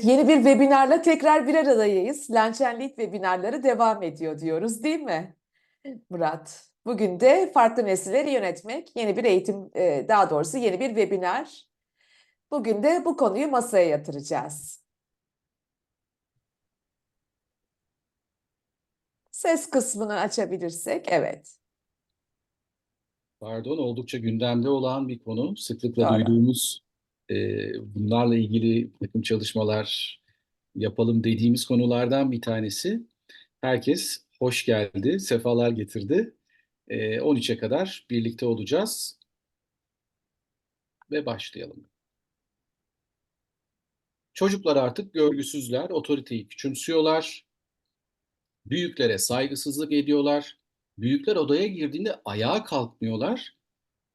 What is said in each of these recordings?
Yeni bir webinarla tekrar bir aradayız. Lunch and Lead webinarları devam ediyor diyoruz, değil mi Murat? Bugün de farklı nesilleri yönetmek, yeni bir eğitim, daha doğrusu yeni bir webinar. Bugün de bu konuyu masaya yatıracağız. Ses kısmını açabilirsek, evet, Pardon, oldukça gündemde olan bir konu. Sıklıkla doğru. duyduğumuz, bunlarla ilgili takım çalışmalar yapalım dediğimiz konulardan bir tanesi. Herkes hoş geldi, sefalar getirdi. 13'e kadar birlikte olacağız ve başlayalım. Çocuklar artık görgüsüzler, otoriteyi küçümsüyorlar, büyüklere saygısızlık ediyorlar. Büyükler odaya girdiğinde ayağa kalkmıyorlar,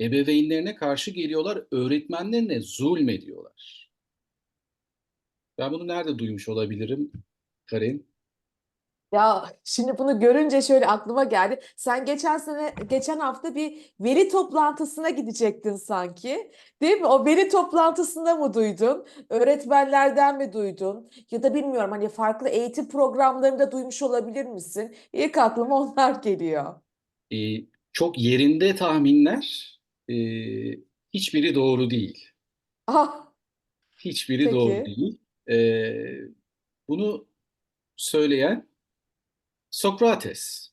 ebeveynlerine karşı geliyorlar, öğretmenlerine zulmediyorlar. Ben bunu nerede duymuş olabilirim Karin? Ya şimdi bunu görünce şöyle aklıma geldi. Sen geçen hafta bir veli toplantısına gidecektin sanki. Değil mi? O veli toplantısında mı duydun? Öğretmenlerden mi duydun? Ya da bilmiyorum hani farklı eğitim programlarında duymuş olabilir misin? İlk aklıma onlar geliyor. Çok yerinde tahminler, e, hiçbiri doğru değil. Ah, Hiçbiri doğru peki. değil. Bunu söyleyen Sokrates.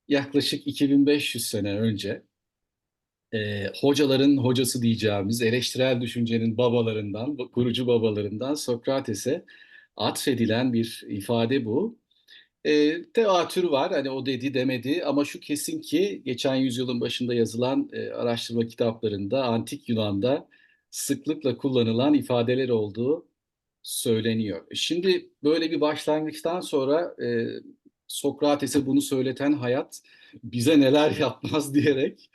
Yaklaşık 2500 sene önce hocaların hocası diyeceğimiz eleştirel düşüncenin babalarından, kurucu babalarından Sokrates'e atfedilen bir ifade bu. Tevatür var. Hani o dedi demedi ama şu kesin ki geçen yüzyılın başında yazılan araştırma kitaplarında antik Yunan'da sıklıkla kullanılan ifadeler olduğu söyleniyor. Şimdi böyle bir başlangıçtan sonra Sokrates'e bunu söyleten hayat bize neler yapmaz diyerek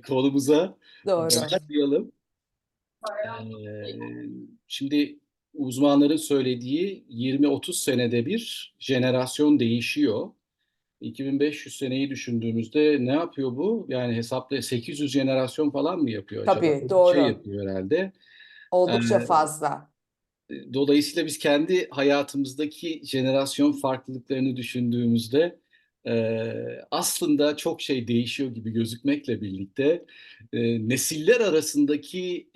konumuza Doğru. başlayalım. Ee, Şimdi uzmanların söylediği 20-30 senede bir jenerasyon değişiyor. 2500 seneyi düşündüğümüzde ne yapıyor bu? Yani hesapla 800 jenerasyon falan mı yapıyor acaba? Tabii Bir şey doğru. yapıyor herhalde. Ee, Oldukça fazla. Dolayısıyla biz kendi hayatımızdaki jenerasyon farklılıklarını düşündüğümüzde aslında çok şey değişiyor gibi gözükmekle birlikte nesiller arasındaki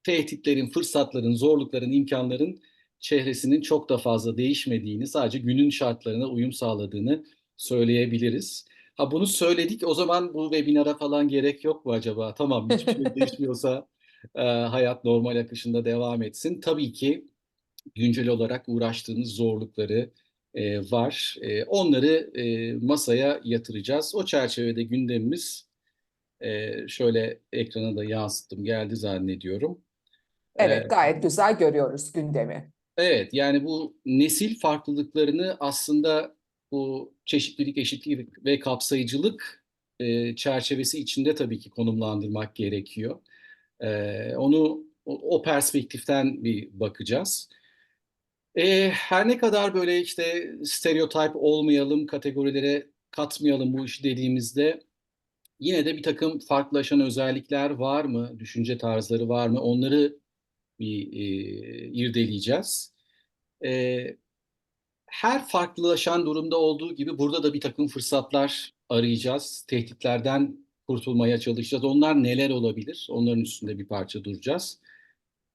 tehditlerin, fırsatların, zorlukların, imkanların çehresinin çok da fazla değişmediğini, sadece günün şartlarına uyum sağladığını söyleyebiliriz. Ha bunu söyledik, o zaman bu webinara falan gerek yok mu acaba? Tamam, hiçbir şey değişmiyorsa hayat normal akışında devam etsin. Tabii ki güncel olarak uğraştığımız zorlukları var. Onları masaya yatıracağız. O çerçevede gündemimiz şöyle ekrana da yansıttım geldi zannediyorum. E, Evet, gayet güzel görüyoruz gündemi. Evet, yani bu nesil farklılıklarını aslında bu çeşitlilik, eşitlik ve kapsayıcılık çerçevesi içinde tabii ki konumlandırmak gerekiyor. Onu o perspektiften bir bakacağız. Her ne kadar böyle işte stereotip olmayalım, kategorilere katmayalım bu işi dediğimizde yine de bir takım farklılaşan özellikler var mı, düşünce tarzları var mı? Onları bir irdeleyeceğiz. E, Her farklılaşan durumda olduğu gibi burada da bir takım fırsatlar arayacağız. Tehditlerden kurtulmaya çalışacağız. Onlar neler olabilir? Onların üstünde bir parça duracağız.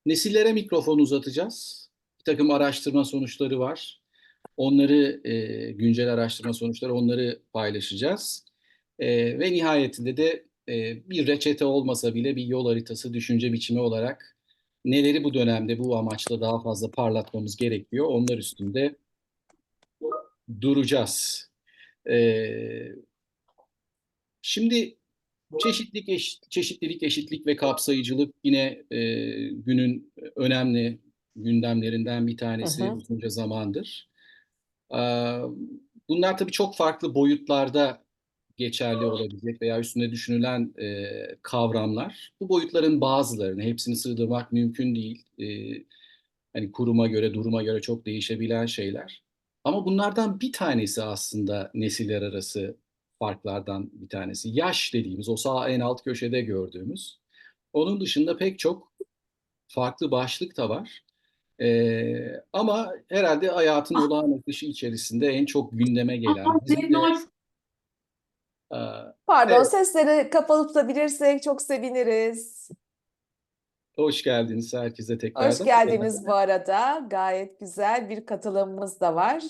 Nesillere mikrofon uzatacağız. Bir takım araştırma sonuçları var. Onları, güncel araştırma sonuçları, onları paylaşacağız. Ve nihayetinde de bir reçete olmasa bile bir yol haritası, düşünce biçimi olarak neleri bu dönemde bu amaçla daha fazla parlatmamız gerekiyor, onlar üstünde duracağız. Ee, Şimdi çeşitlilik, eşitlik ve kapsayıcılık yine günün önemli gündemlerinden bir Hı tanesi hı. uzunca zamandır. Ee, Bunlar tabii çok farklı boyutlarda geçerli olabilecek veya üstünde düşünülen kavramlar. Bu boyutların bazılarını, hepsini sığdırmak mümkün değil. Hani kuruma göre, duruma göre çok değişebilen şeyler. Ama bunlardan bir tanesi aslında nesiller arası farklardan bir tanesi. Yaş dediğimiz, o sağ en alt köşede gördüğümüz. Onun dışında pek çok farklı başlık da var. Ama herhalde hayatın olağan akışı içerisinde en çok gündeme gelen, bizim de Pardon, evet, sesleri kapalı tutabilirsek çok seviniriz. hoş geldiniz herkese Hoş tekrardan. geldiniz bu arada. Gayet güzel bir katılımımız da var.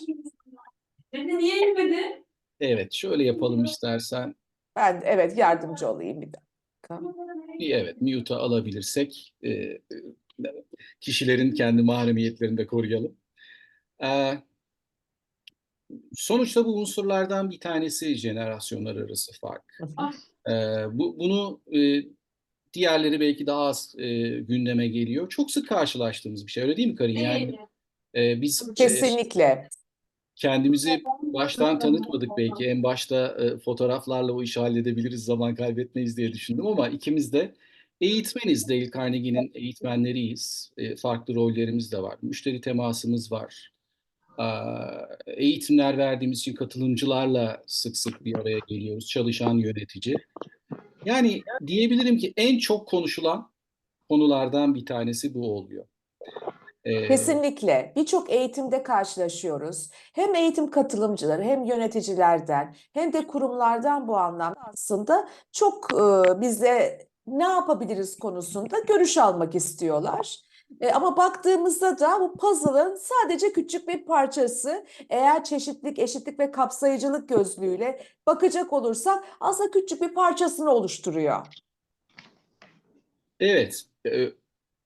Anne niye yemedi? Evet, şöyle yapalım istersen. Ben evet yardımcı olayım bir dakika. Bir evet, mute'a alabilirsek kişilerin kendi mahremiyetlerini de koruyalım. E, Sonuçta bu unsurlardan bir tanesi jenerasyonlar arası fark. Bunu diğerleri belki daha az gündeme geliyor. Çok sık karşılaştığımız bir şey. Öyle değil mi Karin? Yani biz Kesinlikle. kendimizi baştan tanıtmadık belki. En başta fotoğraflarla o işi halledebiliriz, zaman kaybetmeyiz diye düşündüm ama ikimiz de eğitmeniz. Dale Carnegie'nin eğitmenleriyiz. Farklı rollerimiz de var. Müşteri temasımız var. Eğitimler verdiğimiz için katılımcılarla sık sık bir araya geliyoruz. Çalışan yönetici. Yani diyebilirim ki en çok konuşulan konulardan bir tanesi bu oluyor. Ee, Kesinlikle. Birçok eğitimde karşılaşıyoruz. Hem eğitim katılımcıları hem yöneticilerden hem de kurumlardan bu anlamda aslında çok bize ne yapabiliriz konusunda görüş almak istiyorlar. Ama baktığımızda da bu puzzle'ın sadece küçük bir parçası. Eğer çeşitlilik, eşitlik ve kapsayıcılık gözlüğüyle bakacak olursak aslında küçük bir parçasını oluşturuyor. evet,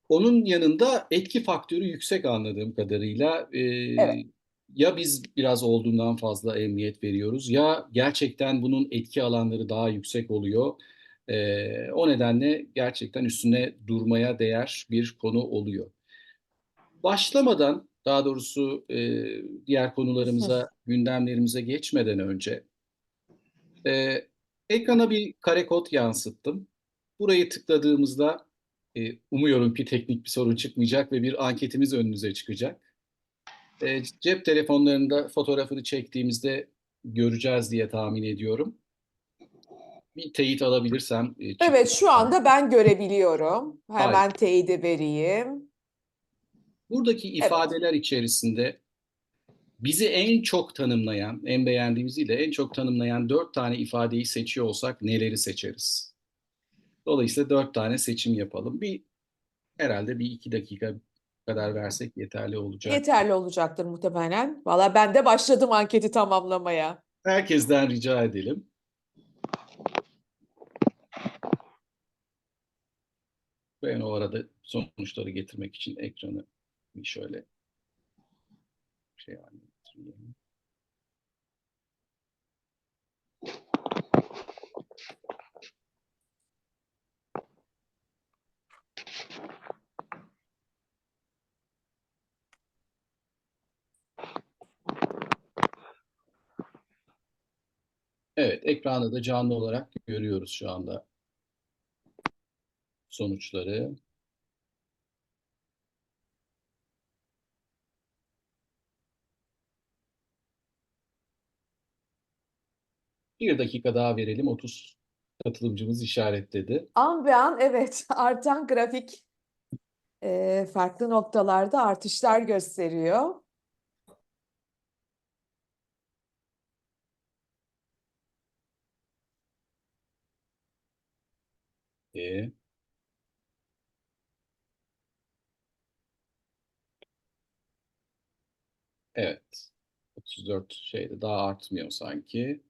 onun yanında etki faktörü yüksek anladığım kadarıyla. Evet. Ya biz biraz olduğundan fazla emniyet veriyoruz ya gerçekten bunun etki alanları daha yüksek oluyor. O nedenle gerçekten üstüne durmaya değer bir konu oluyor. Başlamadan, daha doğrusu diğer konularımıza, gündemlerimize geçmeden önce e, ekrana bir kare kod yansıttım. Burayı tıkladığımızda umuyorum ki teknik bir sorun çıkmayacak ve bir anketimiz önünüze çıkacak. Cep telefonlarında fotoğrafını çektiğimizde göreceğiz diye tahmin ediyorum. Bir teyit alabilirsem Evet, çıktı. şu anda ben görebiliyorum. Harika. Hemen teyidi vereyim. Buradaki Evet. ifadeler içerisinde bizi en çok tanımlayan, en beğendiğimiz ile en çok tanımlayan 4 tane ifadeyi seçiyor olsak neleri seçeriz? Dolayısıyla 4 tane seçim yapalım. Herhalde bir 2 dakika kadar versek yeterli olacak. Yeterli olacaktır muhtemelen. Valla ben de başladım anketi tamamlamaya. Herkesten rica edelim. Ben o arada sonuçları getirmek için ekranı bir şöyle şey haline getireyim. Evet, ekranda da canlı olarak görüyoruz şu anda sonuçları. Bir dakika daha verelim. 30 katılımcımız işaretledi. An be an evet artan grafik farklı noktalarda artışlar gösteriyor. Ee, evet, 34 şeyde daha artmıyor sanki.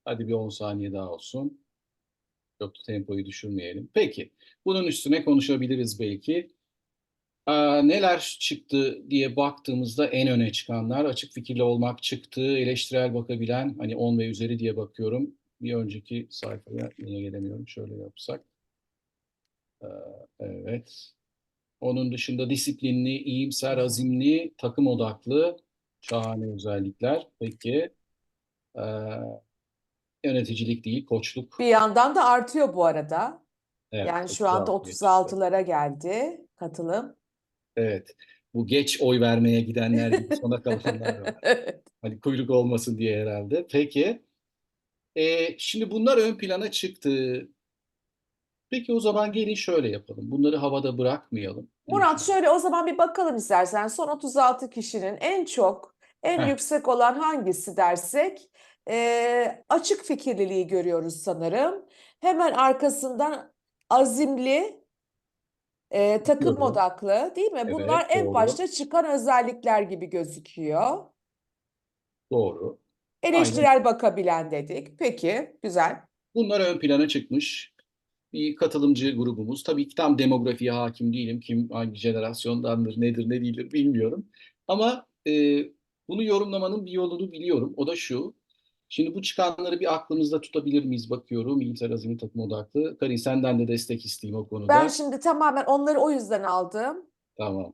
Hadi bir 10 saniye daha olsun. Çok da tempoyu düşürmeyelim. Peki, bunun üstüne konuşabiliriz belki. Neler çıktı diye baktığımızda en öne çıkanlar açık fikirli olmak çıktı. Eleştirel bakabilen hani 10 ve üzeri diye bakıyorum. Bir önceki sayfaya niye gelemiyorum? Şöyle yapsak. Aa, evet. Onun dışında disiplinli, iyimser, azimli, takım odaklı şahane özellikler. Peki yöneticilik değil, koçluk. Bir yandan da artıyor bu arada. Evet, Yani şu anda 36 geçti. 36'lara geldi katılım. Evet. Bu geç oy vermeye gidenler gibi sona kalanlar var. Hani kuyruk olmasın diye herhalde. Peki. Şimdi bunlar ön plana çıktı. Peki o zaman gelin şöyle yapalım. Bunları havada bırakmayalım diye Murat, düşünüyorum. şöyle o zaman bir bakalım istersen. Son 36 kişinin en Heh, yüksek olan hangisi dersek açık fikirliliği görüyoruz sanırım. Hemen arkasından azimli, takım doğru. odaklı, değil mi? Bunlar Evet, en doğru. başta çıkan özellikler gibi gözüküyor. Doğru. Aynen. Eleştirel bakabilen dedik. Peki, güzel. Bunlar ön plana çıkmış. Bir katılımcı grubumuz. Tabii ki tam demografiye hakim değilim. Kim hangi jenerasyondandır, nedir, ne değildir bilmiyorum. Ama bunu yorumlamanın bir yolunu biliyorum. O da şu. Şimdi bu çıkanları bir aklımızda tutabilir miyiz bakıyorum. İyimser azimli takım odaklı. Karin senden de destek isteyeyim o Ben konuda. şimdi tamamen onları o yüzden aldım. Tamam.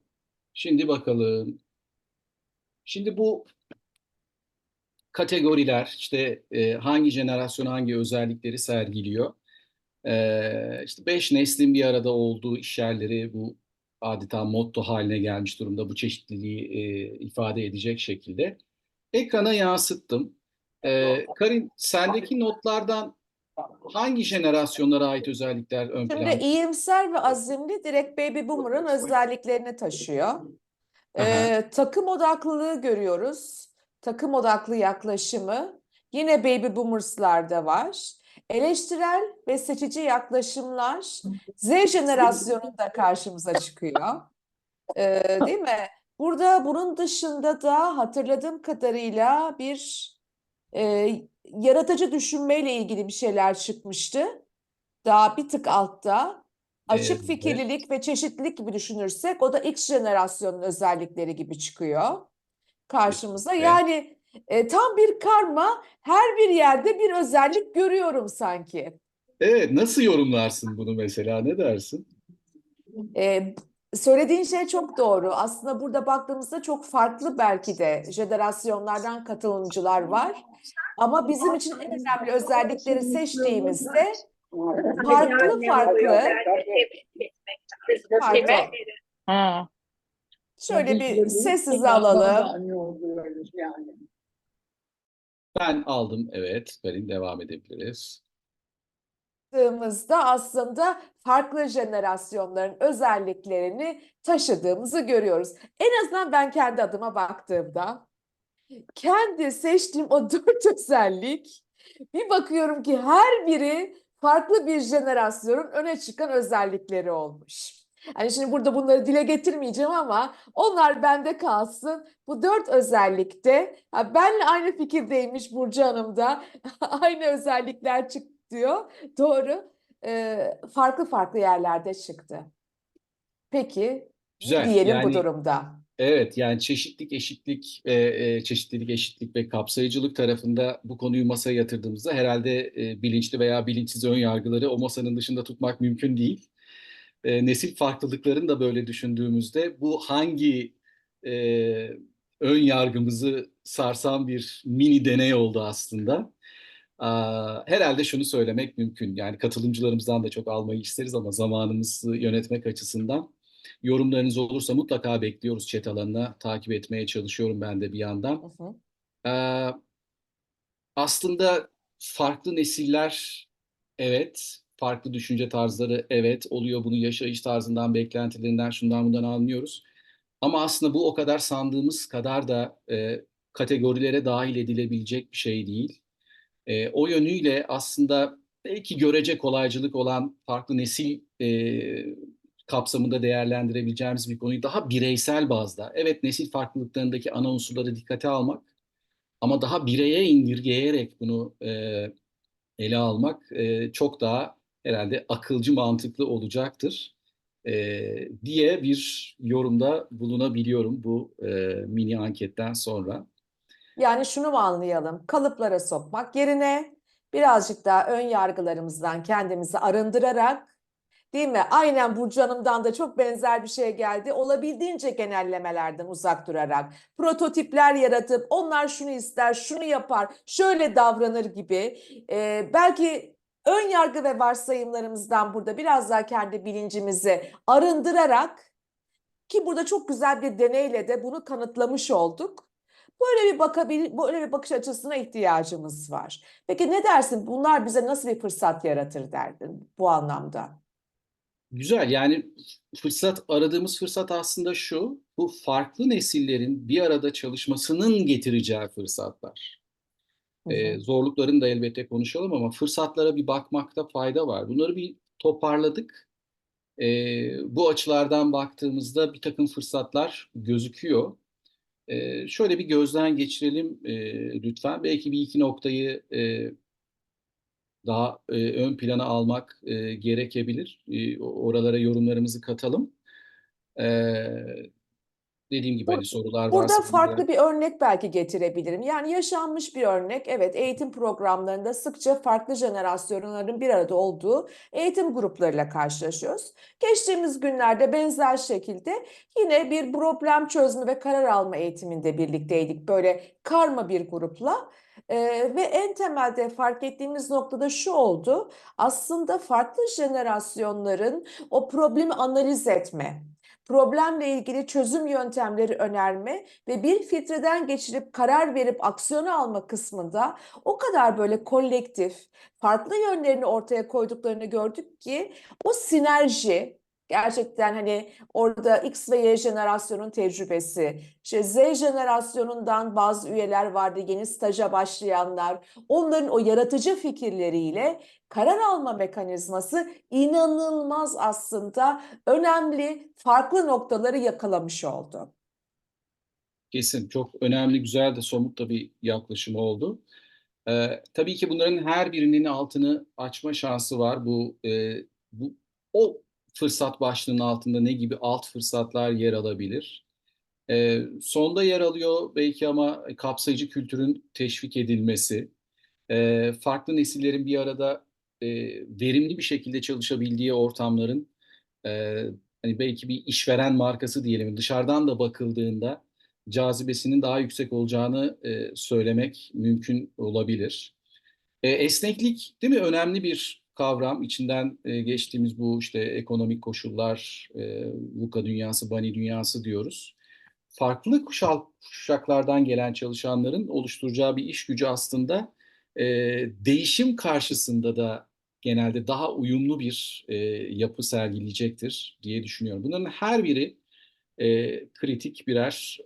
Şimdi bakalım. Şimdi bu kategoriler işte hangi jenerasyon hangi özellikleri sergiliyor? İşte beş neslin bir arada olduğu iş yerleri bu adeta motto haline gelmiş durumda bu çeşitliliği ifade edecek şekilde. Ekrana yansıttım. Karin, sendeki notlardan hangi jenerasyonlara ait özellikler ön Şimdi planda? iyimser ve azimli direkt Baby Boomer'ın özelliklerini taşıyor. Aha, Takım odaklılığı görüyoruz. Takım odaklı yaklaşımı yine Baby Boomers'larda var. Eleştirel ve seçici yaklaşımlar Z jenerasyonunda karşımıza çıkıyor. Değil mi? Burada bunun dışında da hatırladığım kadarıyla bir e, yaratıcı düşünmeyle ilgili bir şeyler çıkmıştı. Daha bir tık altta. Açık evet, fikirlilik ve çeşitlilik gibi düşünürsek o da X jenerasyonun özellikleri gibi çıkıyor karşımıza. kesinlikle. Yani tam bir karma, her bir yerde bir özellik görüyorum sanki. Evet, nasıl yorumlarsın bunu mesela? Ne dersin? E, Söylediğin şey çok doğru. Aslında burada baktığımızda çok farklı belki de jenerasyonlardan katılımcılar var. Ama bizim için en önemli özellikleri seçtiğimizde farklı farklı, pardon, Ha. şöyle bir sessize alalım. Ben aldım, evet. Karin devam edebiliriz. Baktığımızda aslında farklı jenerasyonların özelliklerini taşıdığımızı görüyoruz. En azından ben kendi adıma baktığımda kendi seçtiğim o 4 özellik, bir bakıyorum ki her biri farklı bir jenerasyonun öne çıkan özellikleri olmuş. Hani şimdi burada bunları dile getirmeyeceğim ama onlar bende kalsın. Bu 4 özellikte benle aynı fikirdeymiş Burcu Hanım da aynı özellikler çıktı diyor. Doğru. Farklı farklı yerlerde çıktı. Peki ne Güzel. diyelim bu Yani durumda? evet, yani çeşitlilik, eşitlik, çeşitlilik, eşitlik ve kapsayıcılık tarafında bu konuyu masaya yatırdığımızda herhalde bilinçli veya bilinçsiz ön yargıları o masanın dışında tutmak mümkün değil. Nesil farklılıklarını da böyle düşündüğümüzde bu hangi e, ön yargımızı sarsan bir mini deney oldu aslında. Herhalde şunu söylemek mümkün. Yani katılımcılarımızdan da çok almayı isteriz ama zamanımızı yönetmek açısından yorumlarınız olursa mutlaka bekliyoruz chat alanına. Takip etmeye çalışıyorum ben de bir Hı yandan. hı. Ee, Aslında farklı nesiller evet, farklı düşünce tarzları evet oluyor. Bunu yaşayış tarzından, beklentilerinden, şundan bundan anlıyoruz. Ama aslında bu o kadar sandığımız kadar da kategorilere dahil edilebilecek bir şey değil. O yönüyle aslında belki görece kolaycılık olan farklı nesil kapsamında değerlendirebileceğimiz bir konuyu daha bireysel bazda, evet nesil farklılıklarındaki ana unsurları dikkate almak ama daha bireye indirgeyerek bunu ele almak çok daha herhalde akılcı, mantıklı olacaktır diye bir yorumda bulunabiliyorum bu mini anketten sonra. Yani şunu mu anlayalım? Kalıplara sokmak yerine birazcık daha ön yargılarımızdan kendimizi arındırarak, değil mi? Aynen Burcu Hanım'dan da çok benzer bir şey geldi. Olabildiğince genellemelerden uzak durarak, prototipler yaratıp onlar şunu ister, şunu yapar, şöyle davranır gibi belki ön yargı ve varsayımlarımızdan burada biraz daha kendi bilincimizi arındırarak Ki burada çok güzel bir deneyle de bunu kanıtlamış olduk. Böyle bir bakış açısına ihtiyacımız var. Peki ne dersin? Bunlar bize nasıl bir fırsat yaratır derdin bu anlamda? Güzel. Yani aradığımız fırsat aslında şu, bu farklı nesillerin bir arada çalışmasının getireceği fırsatlar. Hı hı. Zorluklarını da elbette konuşalım ama fırsatlara bir bakmakta fayda var. Bunları bir toparladık. Bu açılardan baktığımızda bir takım fırsatlar gözüküyor. Şöyle bir gözden geçirelim lütfen. Belki bir iki noktayı daha ön plana almak gerekebilir. Oralara yorumlarımızı katalım. E, Dediğim gibi hani sorular Burada varsa bunlara. farklı bir örnek belki getirebilirim. Yani yaşanmış bir örnek. Evet, eğitim programlarında sıkça farklı jenerasyonların bir arada olduğu eğitim gruplarıyla karşılaşıyoruz. Geçtiğimiz günlerde benzer şekilde yine bir problem çözme ve karar alma eğitiminde birlikteydik. Böyle karma bir grupla. Ve en temelde fark ettiğimiz noktada şu oldu. Aslında farklı jenerasyonların o problemi analiz etme, problemle ilgili çözüm yöntemleri önerme ve bir filtreden geçirip karar verip aksiyonu alma kısmında o kadar böyle kolektif, farklı yönlerini ortaya koyduklarını gördük ki o sinerji gerçekten hani orada X ve Y jenerasyonun tecrübesi, işte Z jenerasyonundan bazı üyeler vardı, yeni staja başlayanlar, onların o yaratıcı fikirleriyle karar alma mekanizması inanılmaz aslında önemli farklı noktaları yakalamış oldu. Kesin çok önemli, güzel de somut da bir yaklaşım oldu. Tabii ki bunların her birinin altını açma şansı var. Bu o fırsat başlığının altında ne gibi alt fırsatlar yer alabilir? Sonda yer alıyor belki ama kapsayıcı kültürün teşvik edilmesi, farklı nesillerin bir arada verimli bir şekilde çalışabildiği ortamların e, hani belki bir işveren markası diyelim dışarıdan da bakıldığında cazibesinin daha yüksek olacağını söylemek mümkün olabilir. Esneklik değil mi? Önemli bir kavram. İçinden geçtiğimiz bu işte ekonomik koşullar, VUCA dünyası, BANI dünyası diyoruz. Farklı kuşaklardan gelen çalışanların oluşturacağı bir iş gücü aslında e, değişim karşısında da genelde daha uyumlu bir yapı sergileyecektir diye düşünüyorum. Bunların her biri kritik birer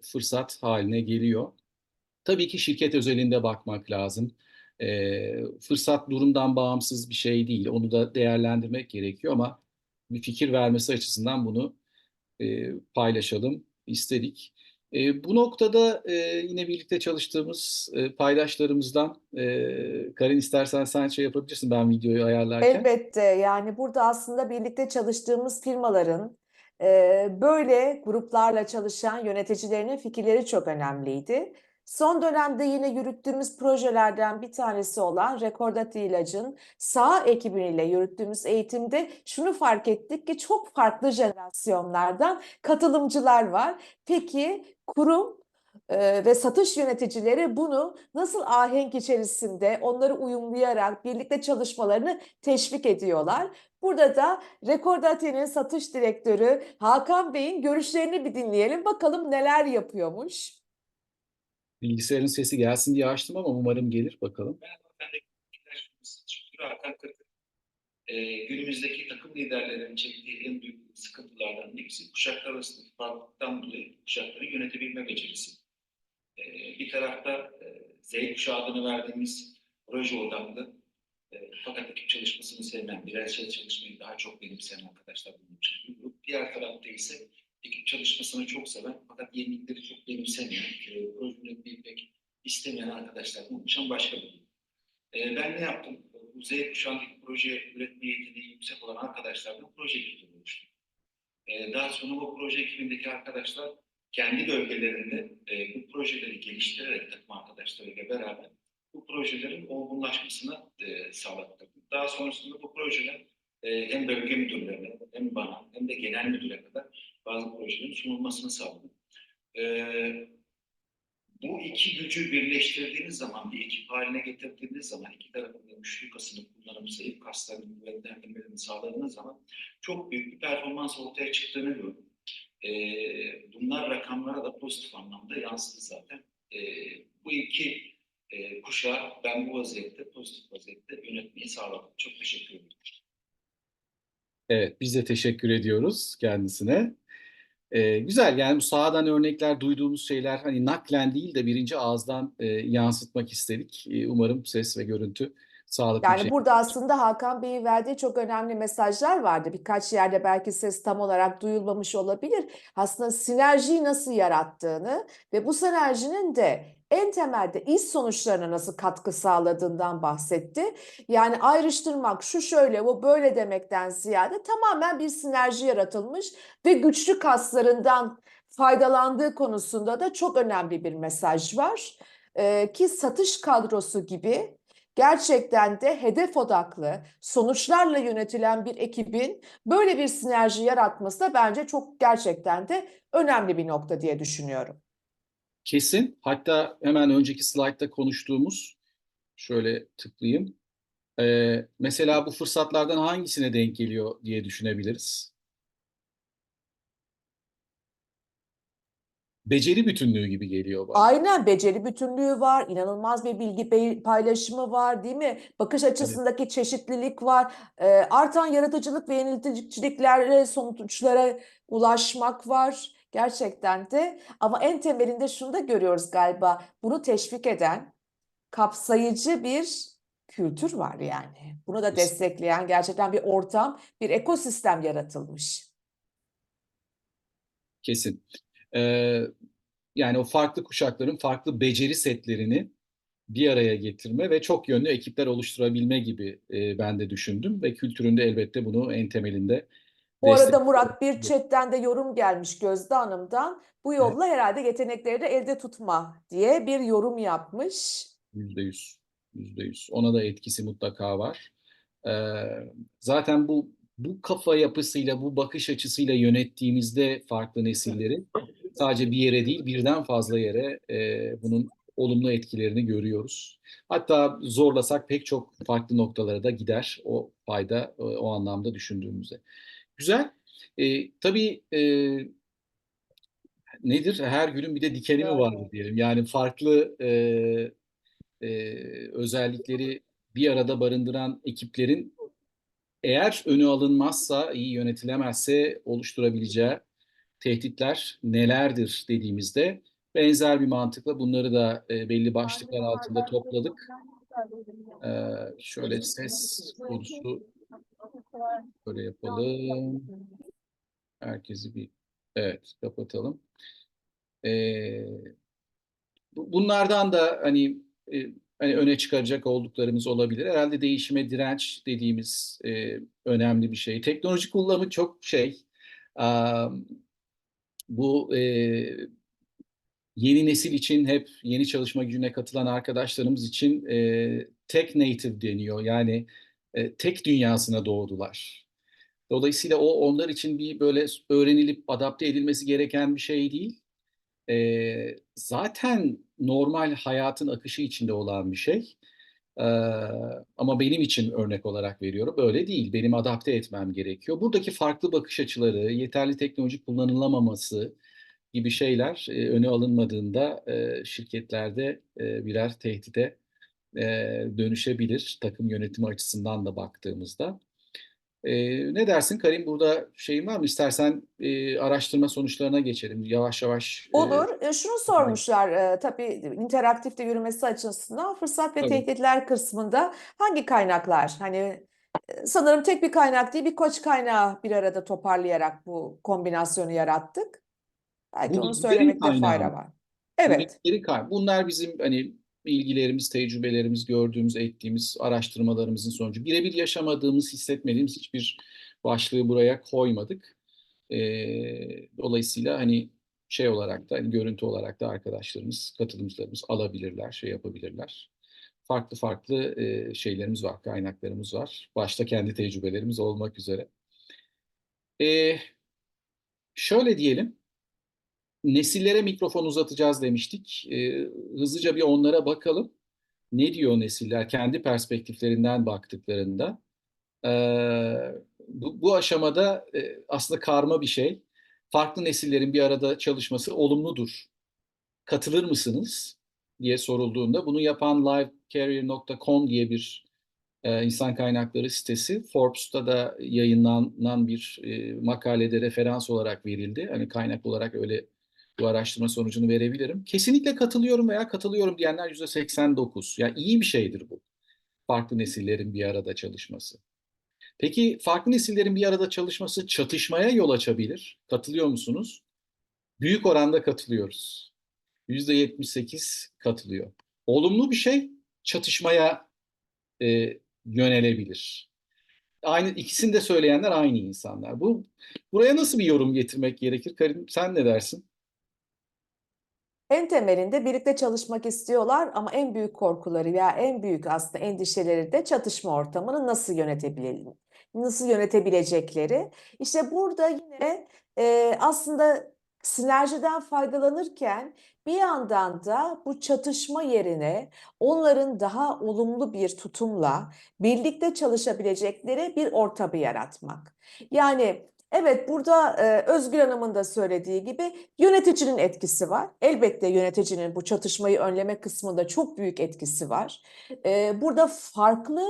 fırsat haline geliyor. Tabii ki şirket özelinde bakmak lazım. Fırsat durumdan bağımsız bir şey değil. Onu da değerlendirmek gerekiyor ama bir fikir vermesi açısından bunu paylaşalım istedik. Bu noktada yine birlikte çalıştığımız paydaşlarımızdan Karin istersen sen şey yapabilirsin ben videoyu ayarlarken. Elbette yani burada aslında birlikte çalıştığımız firmaların böyle gruplarla çalışan yöneticilerinin fikirleri çok önemliydi. Son dönemde yine yürüttüğümüz projelerden bir tanesi olan Recordati İlac'ın sağ ekibiyle yürüttüğümüz eğitimde şunu fark ettik ki çok farklı jenerasyonlardan katılımcılar var. Peki kurum ve satış yöneticileri bunu nasıl ahenk içerisinde onları uyumlayarak birlikte çalışmalarını teşvik ediyorlar. Burada da Recordati'nin satış direktörü Hakan Bey'in görüşlerini bir dinleyelim. Bakalım neler yapıyormuş. Bilgisayarın sesi gelsin diye açtım ama umarım gelir bakalım. Hakan Kırk. Günümüzdeki takım liderlerinin çektiği en büyük sıkıntılardan birisi kuşaklar arasındaki farklılıktan dolayı kuşakları yönetebilme becerisi. Bir tarafta Z kuşağı adını verdiğimiz proje odaklı fakat ekip çalışmasını sevmeyen, bireysel çalışmayı daha çok benimseyen arkadaşlar bulunacak bir grup. Diğer tarafta ise ekip çalışmasını çok seven fakat yenilikleri çok benimsemeyen, proje üretmeyi pek istemeyen arkadaşlar oluşan başka bir grup. Ben ne yaptım? Bu Z kuşağındaki proje üretme yeteneği yüksek olan arkadaşlardan proje ekibi oluştu. Daha sonra bu proje ekibindeki arkadaşlar kendi bölgelerinde bu projeleri geliştirerek takım arkadaşlarıyla beraber bu projelerin olgunlaşmasını sağladık. Daha sonrasında bu projeler hem bölge müdürlerine hem bana hem de genel müdüre kadar bazı projelerin sunulmasını sağladık. Bu iki gücü birleştirdiğiniz zaman, bir ekip haline getirdiğiniz zaman, iki tarafın da güçlü kasını kullanıp zayıf kaslarını kuvvetlendirmelerini sağladığınız zaman çok büyük bir performans ortaya çıktığını gördüm. Bunlar rakamlara da pozitif anlamda yansıdı zaten. Bu iki kuşağı ben bu vaziyette, pozitif vaziyette yönetmeyi sağladım. Çok teşekkür ederim. Evet, biz de teşekkür ediyoruz kendisine. Güzel, yani bu sahadan örnekler, duyduğumuz şeyler hani naklen değil de birinci ağızdan yansıtmak istedik. Umarım ses ve görüntü sağlıklı bir Yani şey. burada aslında Hakan Bey'in verdiği çok önemli mesajlar vardı. Birkaç yerde belki ses tam olarak duyulmamış olabilir. Aslında sinerjiyi nasıl yarattığını ve bu sinerjinin de en temelde iş sonuçlarına nasıl katkı sağladığından bahsetti. Yani ayrıştırmak, şu şöyle, bu böyle demekten ziyade tamamen bir sinerji yaratılmış ve güçlü kaslarından faydalandığı konusunda da çok önemli bir mesaj var. Ki satış kadrosu gibi gerçekten de hedef odaklı, sonuçlarla yönetilen bir ekibin böyle bir sinerji yaratması da bence çok gerçekten de önemli bir nokta diye düşünüyorum. Kesin. Hatta hemen önceki slaytta konuştuğumuz, şöyle tıklayayım. Mesela bu fırsatlardan hangisine denk geliyor diye düşünebiliriz. Beceri bütünlüğü gibi geliyor bana. Aynen, beceri bütünlüğü var, inanılmaz bir bilgi paylaşımı var, değil mi? Bakış Evet. açısındaki çeşitlilik var, artan yaratıcılık ve yenilikçiliklerle sonuçlara ulaşmak var gerçekten de. Ama en temelinde şunu da görüyoruz galiba, bunu teşvik eden kapsayıcı bir kültür var yani. Bunu da destekleyen gerçekten bir ortam, bir ekosistem yaratılmış. Kesin. Ee, Yani o farklı kuşakların farklı beceri setlerini bir araya getirme ve çok yönlü ekipler oluşturabilme gibi ben de düşündüm ve kültüründe elbette bunu en temelinde Bu arada destekliyor. Murat, bir chatten de yorum gelmiş Gözde Hanım'dan. Bu Evet, yolla herhalde yetenekleri de elde tutma diye bir yorum yapmış. %100, %100. Ona da etkisi mutlaka var. Ee, Zaten bu kafa yapısıyla, bu bakış açısıyla yönettiğimizde farklı nesilleri sadece bir yere değil birden fazla yere bunun olumlu etkilerini görüyoruz. Hatta zorlasak pek çok farklı noktalara da gider o fayda o anlamda düşündüğümüzde. Güzel. Tabii nedir? Her gülün bir de dikeni mi vardır diyelim. Yani farklı özellikleri bir arada barındıran ekiplerin eğer önü alınmazsa, iyi yönetilemezse oluşturabileceği tehditler nelerdir dediğimizde benzer bir mantıkla bunları da belli başlıklar altında topladık. Şöyle ses konusu böyle yapalım. Herkesi bir evet kapatalım. Ee, Bunlardan da hani öne çıkaracak olduklarımız olabilir. Herhalde değişime direnç dediğimiz önemli bir şey. Teknoloji kullanımı çok bu yeni nesil için hep yeni çalışma gücüne katılan arkadaşlarımız için tech native deniyor. Yani tek dünyasına doğdular. Dolayısıyla o onlar için bir böyle öğrenilip adapte edilmesi gereken bir şey değil. Zaten normal hayatın akışı içinde olan bir şey. Ee, Ama benim için örnek olarak veriyorum. Öyle değil. Benim adapte etmem gerekiyor. Buradaki farklı bakış açıları, yeterli teknoloji kullanılamaması gibi şeyler öne alınmadığında şirketlerde birer tehdide e, dönüşebilir. Takım yönetimi açısından da baktığımızda. Ne dersin Karim? Burada şeyin var mı? İstersen araştırma sonuçlarına geçelim. Yavaş yavaş. Olur. Şunu sormuşlar, tabii interaktifte yürümesi açısından fırsat ve Tabii. tehditler kısmında hangi kaynaklar? Hani sanırım tek bir kaynak değil, birkaç kaynağı bir arada toparlayarak bu kombinasyonu yarattık. Bu Belki onu bilgilerin söylemekte kaynağı fayda mı? var. Bu Evet. bilgilerin kaynağı. Bunlar bizim hani bilgilerimiz, tecrübelerimiz, gördüğümüz, ettiğimiz araştırmalarımızın sonucu. Birebir yaşamadığımız, hissetmediğimiz hiçbir başlığı buraya koymadık. Dolayısıyla hani şey olarak da, hani görüntü olarak da arkadaşlarımız, katılımcılarımız alabilirler, şey yapabilirler. Farklı farklı şeylerimiz var, kaynaklarımız var. Başta kendi tecrübelerimiz olmak üzere. E, Şöyle diyelim. Nesillere mikrofon uzatacağız demiştik. Hızlıca bir onlara bakalım. Ne diyor nesiller kendi perspektiflerinden baktıklarında? Bu aşamada aslında karma bir şey. farklı nesillerin bir arada çalışması olumludur. Katılır mısınız diye sorulduğunda bunu yapan livecareer.com diye bir insan kaynakları sitesi Forbes'ta da yayınlanan bir makalede referans olarak verildi. Hani kaynak olarak öyle bu araştırma sonucunu verebilirim. Kesinlikle katılıyorum veya katılıyorum diyenler %89. Yani iyi bir şeydir bu. Farklı nesillerin bir arada çalışması. Peki farklı nesillerin bir arada çalışması çatışmaya yol açabilir. Katılıyor musunuz? Büyük oranda katılıyoruz. %78 katılıyor. Olumlu bir şey çatışmaya yönelebilir. Aynı ikisini de söyleyenler aynı insanlar. Buraya nasıl bir yorum getirmek gerekir? Karim, sen ne dersin? En temelinde birlikte çalışmak istiyorlar ama en büyük korkuları veya en büyük aslında endişeleri de çatışma ortamını nasıl yönetebilecekleri. İşte burada yine aslında sinerjiden faydalanırken bir yandan da bu çatışma yerine onların daha olumlu bir tutumla birlikte çalışabilecekleri bir ortamı yaratmak. Yani evet, burada Özgür Hanım'ın da söylediği gibi yöneticinin etkisi var. Elbette yöneticinin bu çatışmayı önleme kısmında çok büyük etkisi var. Burada farklı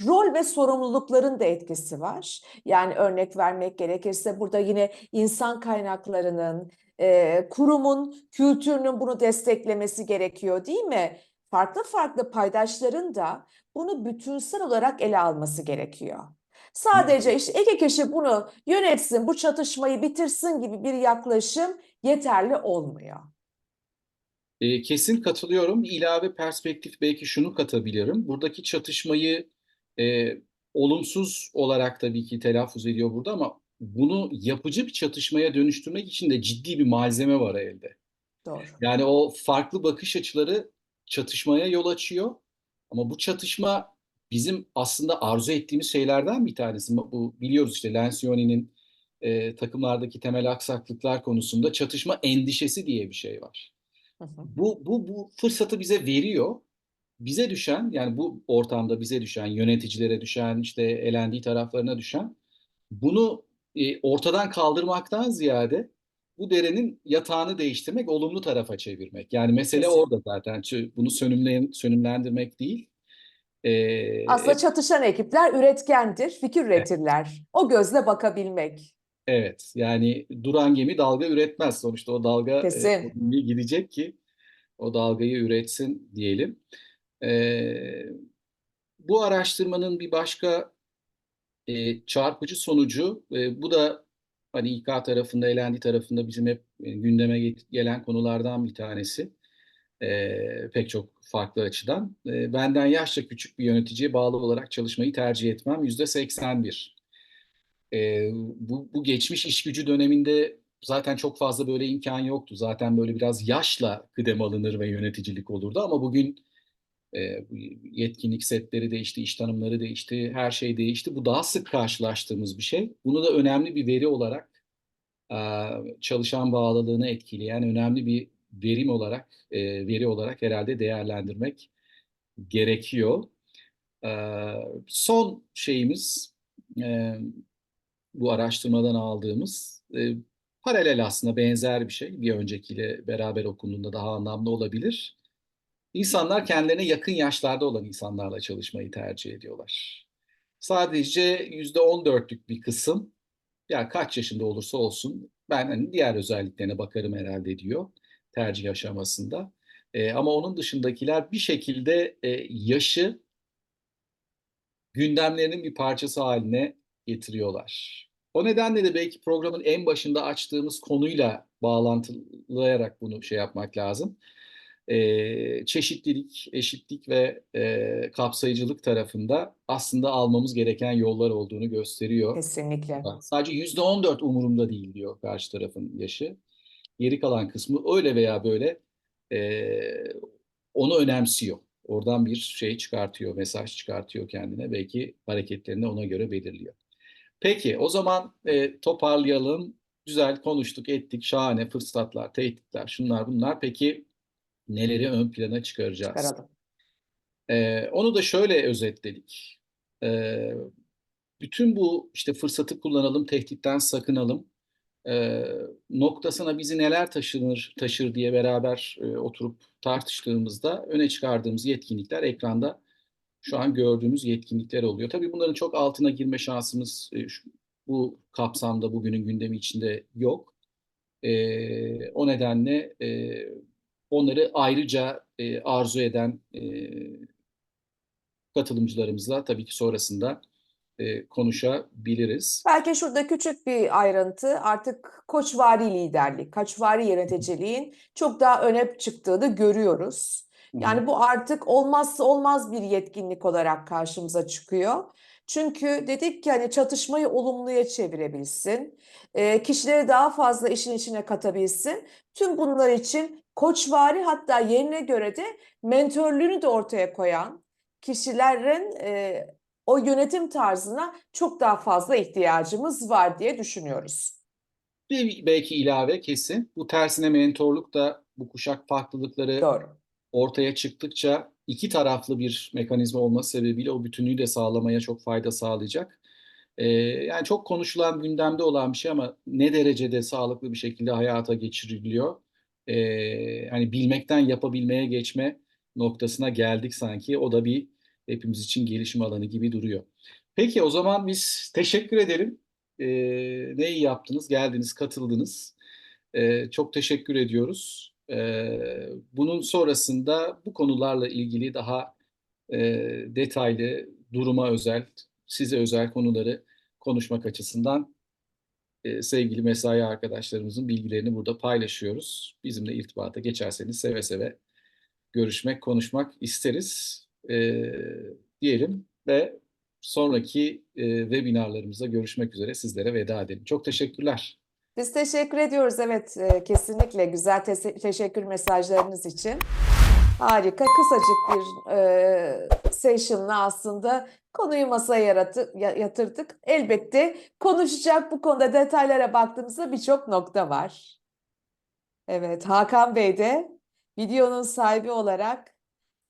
rol ve sorumlulukların da etkisi var. Yani örnek vermek gerekirse burada yine insan kaynaklarının, kurumun, kültürünün bunu desteklemesi gerekiyor, değil mi? Farklı farklı paydaşların da bunu bütünsel olarak ele alması gerekiyor. Sadece işte iki kişi bunu yönetsin, bu çatışmayı bitirsin gibi bir yaklaşım yeterli olmuyor. Kesin katılıyorum. İlave perspektif belki şunu katabilirim. Buradaki çatışmayı e, olumsuz olarak tabii ki telaffuz ediyor burada ama bunu yapıcı bir çatışmaya dönüştürmek için de ciddi bir malzeme var elde. Doğru. Yani o farklı bakış açıları çatışmaya yol açıyor. Ama bu çatışma bizim aslında arzu ettiğimiz şeylerden bir tanesi. Bu biliyoruz işte Lencioni'nin takımlardaki temel aksaklıklar konusunda çatışma endişesi diye bir şey var. Hı hı. Bu fırsatı bize veriyor. Bize düşen yani bu ortamda bize düşen yöneticilere düşen işte elendiği taraflarına düşen bunu ortadan kaldırmaktan ziyade bu derenin yatağını değiştirmek, olumlu tarafa çevirmek. Yani mesele Kesin. orada zaten. Bunu sönümlendirmek değil. Aslında çatışan ekipler üretkendir, fikir üretirler. O gözle bakabilmek. evet, yani duran gemi dalga üretmez. Sonuçta o dalga o Kesin. gemiye gidecek ki o dalgayı üretsin diyelim. E, Bu araştırmanın bir başka çarpıcı sonucu bu da hani İK tarafında, elendi tarafında bizim hep gündeme gelen konulardan bir tanesi. Pek çok farklı açıdan. Benden yaşça küçük bir yöneticiye bağlı olarak çalışmayı tercih etmem %81. Bu geçmiş iş gücü döneminde zaten çok fazla böyle imkan yoktu. Zaten böyle biraz yaşla kıdem alınır ve yöneticilik olurdu ama bugün yetkinlik setleri değişti, iş tanımları değişti, her şey değişti. Bu daha sık karşılaştığımız bir şey. Bunu da önemli bir veri olarak, e, çalışan bağlılığını etkileyen önemli bir veri olarak herhalde değerlendirmek gerekiyor. E, Son şeyimiz, e, bu araştırmadan aldığımız, paralel aslında benzer bir şey. Bir öncekiyle beraber okunduğunda daha anlamlı olabilir. İnsanlar kendilerine yakın yaşlarda olan insanlarla çalışmayı tercih ediyorlar. Sadece %14'lük bir kısım, ya kaç yaşında olursa olsun ben hani diğer özelliklerine bakarım herhalde diyor tercih aşamasında. Ama onun dışındakiler bir şekilde yaşı gündemlerinin bir parçası haline getiriyorlar. O nedenle de belki programın en başında açtığımız konuyla bağlantılayarak bunu şey yapmak lazım. Çeşitlilik, eşitlik ve kapsayıcılık tarafında aslında almamız gereken yollar olduğunu gösteriyor. Kesinlikle. Sadece %14 umurumda değil diyor karşı tarafın yaşı. Geri kalan kısmı öyle veya böyle e, onu önemsiyor. Oradan bir şey çıkartıyor, mesaj çıkartıyor kendine. Belki hareketlerini ona göre belirliyor. Peki, o zaman toparlayalım. Güzel konuştuk, ettik. Şahane fırsatlar, tehditler, şunlar bunlar. Peki neleri ön plana çıkaracağız? Çıkaralım. Onu da şöyle özetledik. E, Bütün bu işte fırsatı kullanalım, tehditten sakınalım. noktasına bizi neler taşır diye beraber oturup tartıştığımızda öne çıkardığımız yetkinlikler ekranda şu an gördüğümüz yetkinlikler oluyor. Tabii bunların çok altına girme şansımız bu kapsamda bugünün gündemi içinde yok. O nedenle onları ayrıca arzu eden katılımcılarımızla tabii ki sonrasında konuşabiliriz. Belki şurada küçük bir ayrıntı, artık koçvari liderlik, koçvari yöneticiliğin çok daha öne çıktığını görüyoruz. Hı hı. Yani bu artık olmazsa olmaz bir yetkinlik olarak karşımıza çıkıyor. Çünkü dedik ki hani çatışmayı olumluya çevirebilsin, kişileri daha fazla işin içine katabilsin. Tüm bunlar için koçvari, hatta yerine göre de mentörlüğünü de ortaya koyan kişilerin o yönetim tarzına çok daha fazla ihtiyacımız var diye düşünüyoruz. Bir belki ilave kesin. Bu tersine mentorluk da bu kuşak farklılıkları Doğru. ortaya çıktıkça iki taraflı bir mekanizma olması sebebiyle o bütünlüğü de sağlamaya çok fayda sağlayacak. Yani çok konuşulan, gündemde olan bir şey ama ne derecede sağlıklı bir şekilde hayata geçiriliyor? Hani bilmekten yapabilmeye geçme noktasına geldik sanki. O da bir hepimiz için gelişim alanı gibi duruyor. Peki o zaman biz teşekkür edelim. Ne iyi yaptınız, geldiniz, katıldınız. Çok teşekkür ediyoruz. Bunun sonrasında bu konularla ilgili daha detaylı, duruma özel, size özel konuları konuşmak açısından sevgili mesai arkadaşlarımızın bilgilerini burada paylaşıyoruz. Bizimle irtibata geçerseniz seve seve görüşmek, konuşmak isteriz diyelim ve sonraki webinarlarımızda görüşmek üzere sizlere veda edelim. Çok teşekkürler. Biz teşekkür ediyoruz. Evet, kesinlikle güzel teşekkür mesajlarınız için. Harika, kısacık bir session'la aslında konuyu masaya yatırdık. Elbette konuşacak, bu konuda detaylara baktığımızda birçok nokta var. Evet, Hakan Bey de videonun sahibi olarak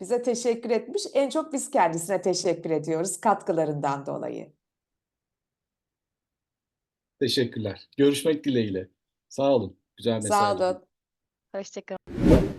bize teşekkür etmiş. En çok biz kendisine teşekkür ediyoruz katkılarından dolayı. Teşekkürler. Görüşmek dileğiyle. Sağ olun. Güzel Sağ mesajlar. olun. Hoşça kalın.